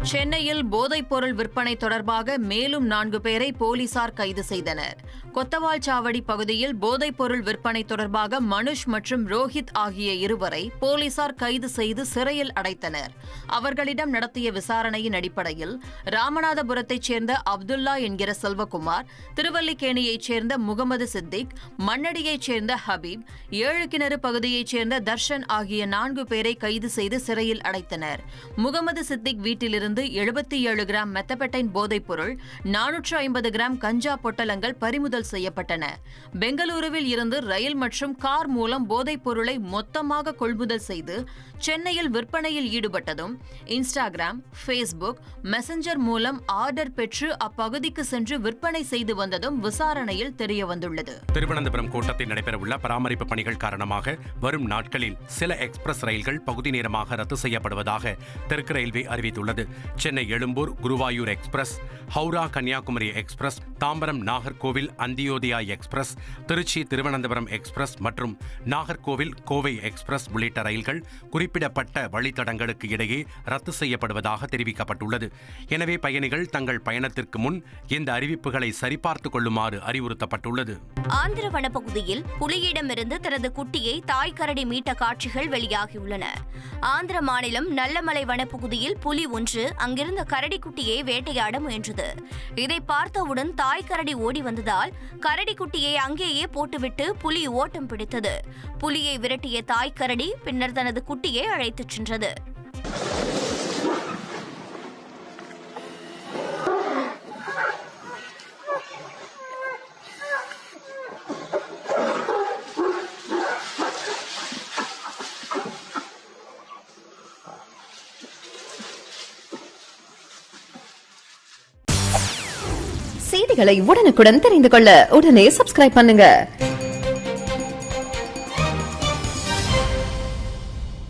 சென்னையில் போதைப்பொருள் விற்பனை தொடர்பாக மேலும் 4 பேரை போலீசார் கைது செய்தனர். கொத்தவால்சாவடி பகுதியில் போதைப்பொருள் விற்பனை தொடர்பாக மனுஷ் மற்றும் ரோஹித் ஆகிய இருவரை போலீசார் கைது செய்து சிறையில் அடைத்தனர். அவர்களிடம் நடத்திய விசாரணையின் அடிப்படையில் ராமநாதபுரத்தைச் சேர்ந்த அப்துல்லா என்கிற செல்வகுமார், திருவல்லிக்கேணியைச் சேர்ந்த முகமது சித்திக், மண்ணடியைச் சேர்ந்த ஹபீப், ஏழுகிணறு பகுதியைச் சேர்ந்த தர்ஷன் ஆகிய 4 பேரை கைது செய்து சிறையில் அடைத்தனர். முகமது சித்திக் வீட்டிலிருந்து 77 கிராம் மெத்தபெட்டைன் போதைப்பொருள், 450 கிராம் கஞ்சா பொட்டலங்கள் பறிமுதல் செய்யப்பட்டன. பெங்களூருவில் இருந்து ரயில் மற்றும் கார் மூலம் போதைப் பொருளை மொத்தமாக கொள்முதல் செய்து சென்னையில் விற்பனையில் ஈடுபட்டதும், இன்ஸ்டாகிராம், ஃபேஸ்புக், மெசஞ்சர் மூலம் ஆர்டர் பெற்று அப்பகுதிக்கு சென்று விற்பனை செய்து வந்ததும் விசாரணையில் தெரியவந்துள்ளது. திருவனந்தபுரம் கோட்டத்தில் நடைபெறவுள்ள பராமரிப்பு பணிகள் காரணமாக வரும் நாட்களில் சில எக்ஸ்பிரஸ் ரயில்கள் பகுதி நேரமாக ரத்து செய்யப்படுவதாக தெற்கு ரயில்வே அறிவித்துள்ளது. Chennai Egmore Guruvayur express, Howrah Kanyakumari express, Tambaram Nagercoil Antyodaya express, Trichy Thiruvananthapuram express மற்றும் நாகர்கோவில் கோவை எக்ஸ்பிரஸ் உள்ளிட்ட ரயில்கள் குறிப்பிடப்பட்ட வழித்தடங்களுக்கு இடையே ரத்து செய்யப்படுவதாக தெரிவிக்கப்பட்டுள்ளது. எனவே பயணிகள் தங்கள் பயணத்திற்கு முன் இந்த அறிவிப்புகளை சரிபார்த்துக் கொள்ளுமாறு அறிவுறுத்தப்பட்டுள்ளது. ஆந்திர வனப்பகுதியில் புலியிடமிருந்து தனது குட்டியை தாய் கரடி மீட்ட காட்சிகள் வெளியாகியுள்ளன. ஆந்திர மாநிலம் நல்லமலை வனப்பகுதியில் புலி ஒன்று அங்கிருந்த கரடிக்குட்டியை வேட்டையாட முயன்றது. இதை பார்த்தவுடன் தாய் கரடி ஓடி வந்ததால் கரடிக்குட்டியை அங்கேயே போட்டுவிட்டு புலி ஓட்டம் பிடித்தது. புலியை விரட்டிய தாய் கரடி பின்னர் தனது குட்டியை அழைத்துச் சென்றது. செய்திகளை உடனுக்குடன் தெரிந்து கொள்ள உடனே சப்ஸ்கிரைப் பண்ணுங்க.